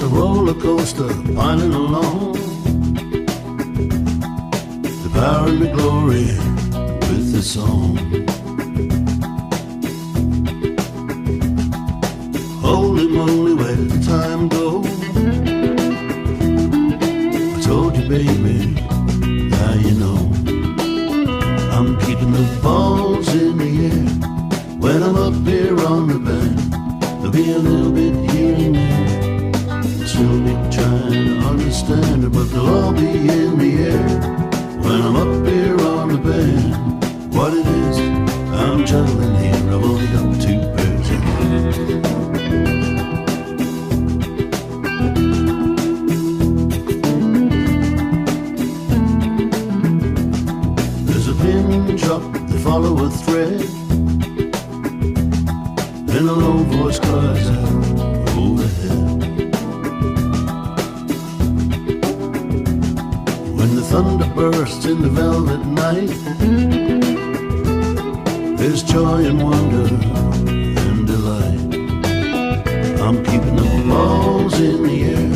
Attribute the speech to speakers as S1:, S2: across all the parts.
S1: a roller coaster piling along, devouring the glory with the song. Holy moly, where did the time go? I told you, baby, now you know. I'm keeping the balls in the air when I'm up here on the band. There'll be a little bit here and there. I'll still be trying to understand it, but they'll all be in the air when I'm up here on the band. What it is, I'm juggling here. I've only got 2 pairs of hands. There's a pin drop, they follow a thread, and a low voice cries out overhead. When the thunder bursts in the velvet night, there's joy and wonder and delight. I'm keeping the balls in the air,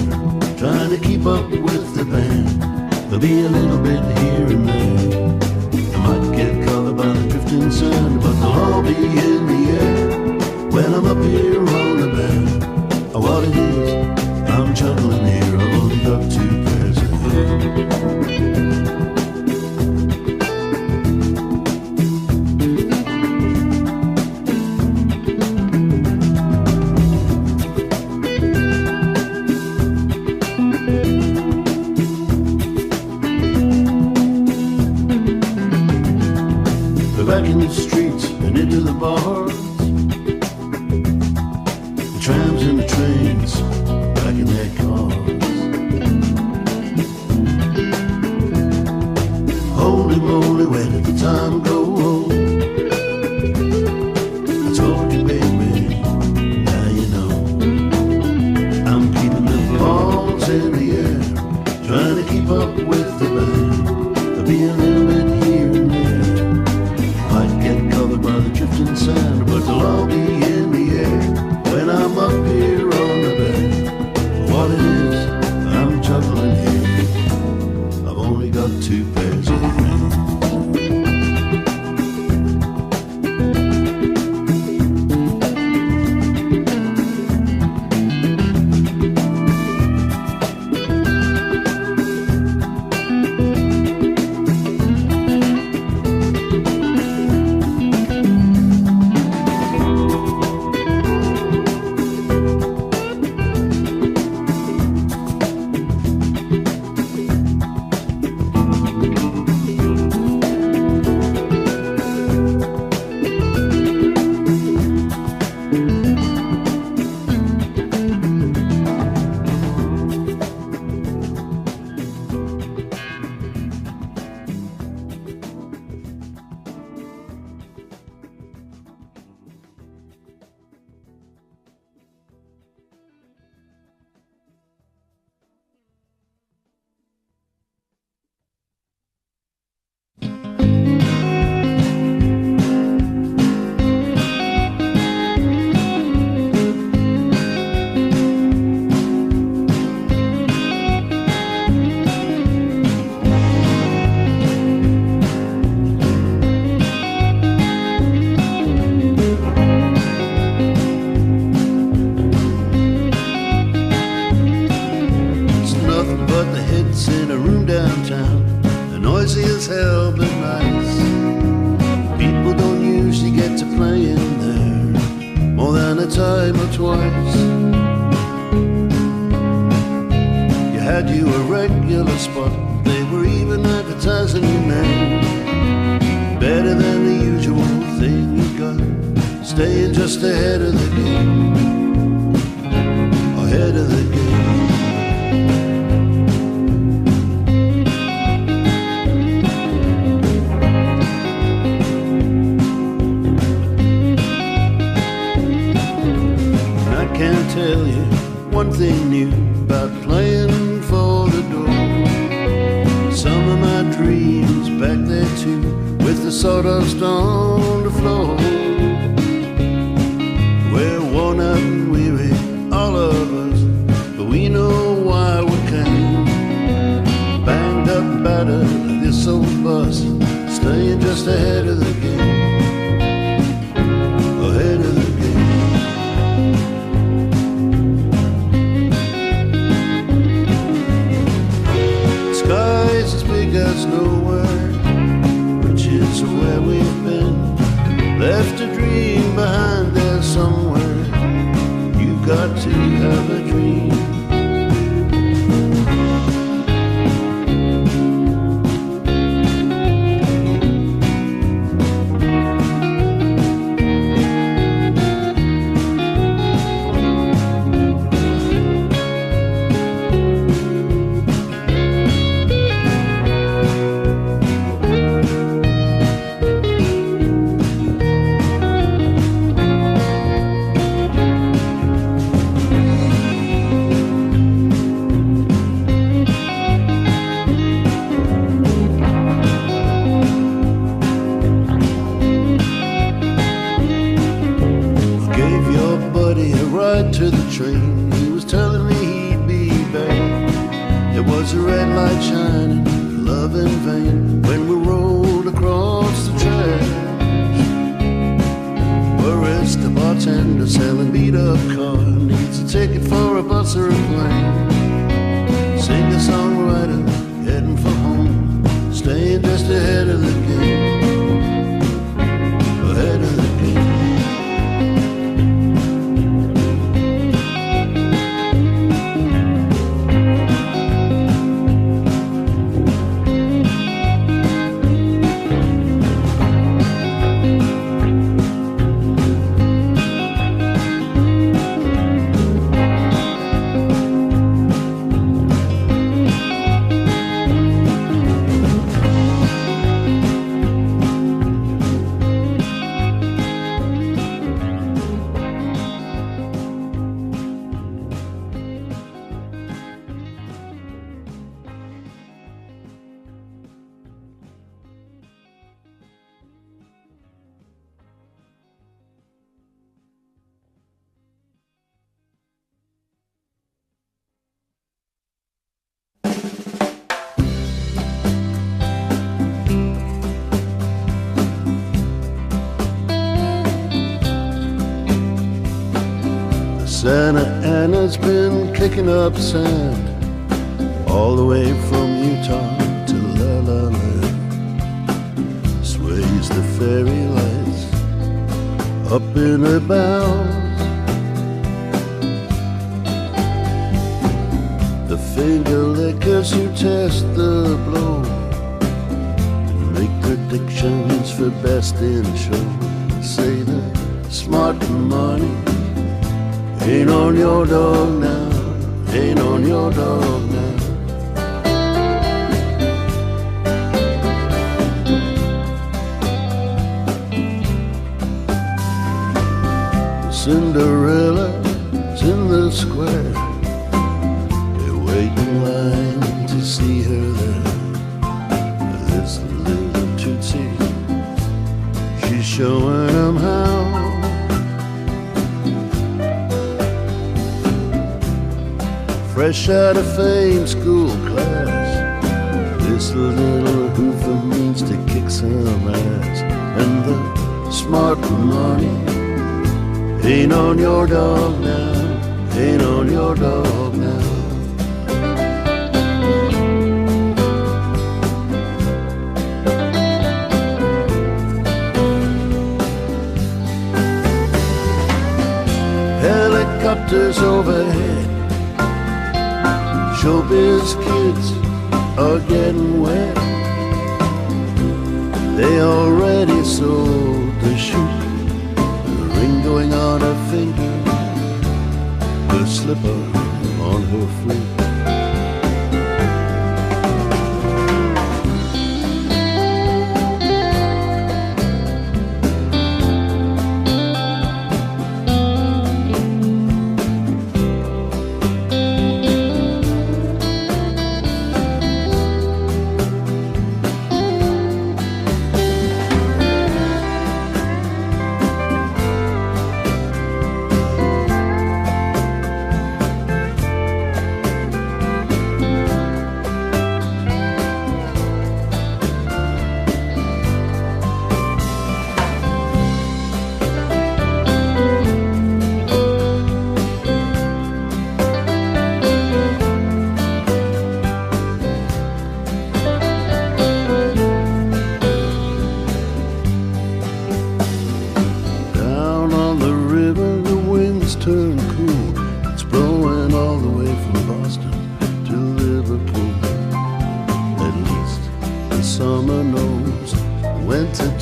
S1: trying to keep up with the band. There'll be a little bit here and there. I might get caught by the drifting sand, but they'll all be in the air when I'm up here on the band. What it is, I'm juggling here. I've only got 2 pairs of hands. We're back in the streets and into the bars, the trams and the trains back in their cars. Holy moly, where did the time go? I told you, baby, now you know. I'm keeping the balls in the air, trying to keep up with the band. There'll be a little bit here and there. Might get covered by the drifting sand, but they'll all be in the air when I'm up here on the band. What it is, I'm juggling here. I've only got 2 pairs of hands. In a room downtown, the noisy as hell but nice. People don't usually get to play in there more than a time or twice. You had you a regular spot, they were even advertising your name. Better than the usual thing you got, staying just ahead of the game, ahead of the game. Can't tell you one thing new about playing for the door. Some of my dreams back there too, with the sawdust on the floor. We're worn out and weary, all of us, but we know just ahead of the game. Ahead of the game. Skies as big as nowhere, which is where we've been. Left a dream behind there somewhere. You got to have a dream. To the train, he was telling me he'd be back. There was a red light shining, love in vain, when we rolled across the tracks. Boris, the bartender, selling beat-up car, needs a ticket for a bus or a plane. Singer-songwriter, heading for home, staying just ahead of the game. Ahead of the game. Santa Ana's been kicking up sand all the way from Utah to La La Land. Sways the fairy lights up in her bows. The finger lickers who test the blow and make predictions for best in show. Say the smart money ain't on your dog now, ain't on your dog now. Cinderella's in the square, they wait in line to see her there. This little tootsie, she's showing them how. Fresh out of fame school class, this little hoofer means to kick some ass. And the smart money ain't on your dog now, ain't on your dog now. Helicopters overhead, showbiz kids are getting wet. They already sold the shoe, the ring going on her finger, the slipper on her foot.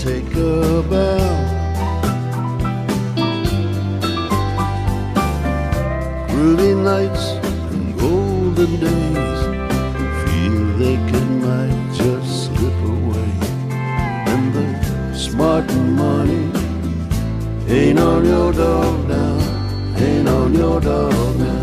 S1: take a bow. Groovy nights and golden days, feel they might just slip away. And the smart money ain't on your dog now, ain't on your dog now.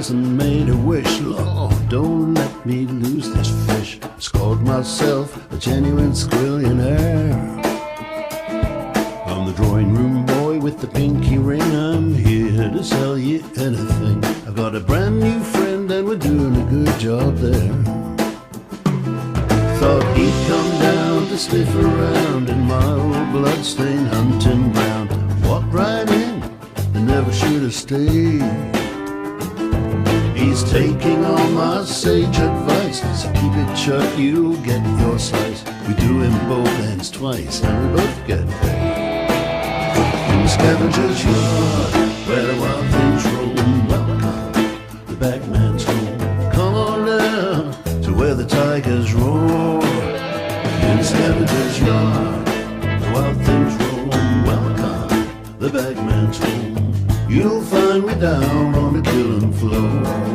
S1: And made a wish, Lord, don't let me lose this fish. Scored myself a genuine squillionaire. I'm the drawing room boy with the pinky ring. I'm here to sell you anything. I've got a brand new friend and we're doing a good job there. Thought he'd come down to sniff around in my old bloodstained hunting ground. Walked right in and never should have stayed. He's taking all my sage advice, so keep it shut, you'll get your slice. We do him both ends twice, and we both get paid. In the scavenger's yard, where the wild things roam, welcome, the bagman's home. Come on down to where the tigers roar. In the scavenger's yard, the wild things roam, welcome, the bagman's home. You'll find me down on the killing floor.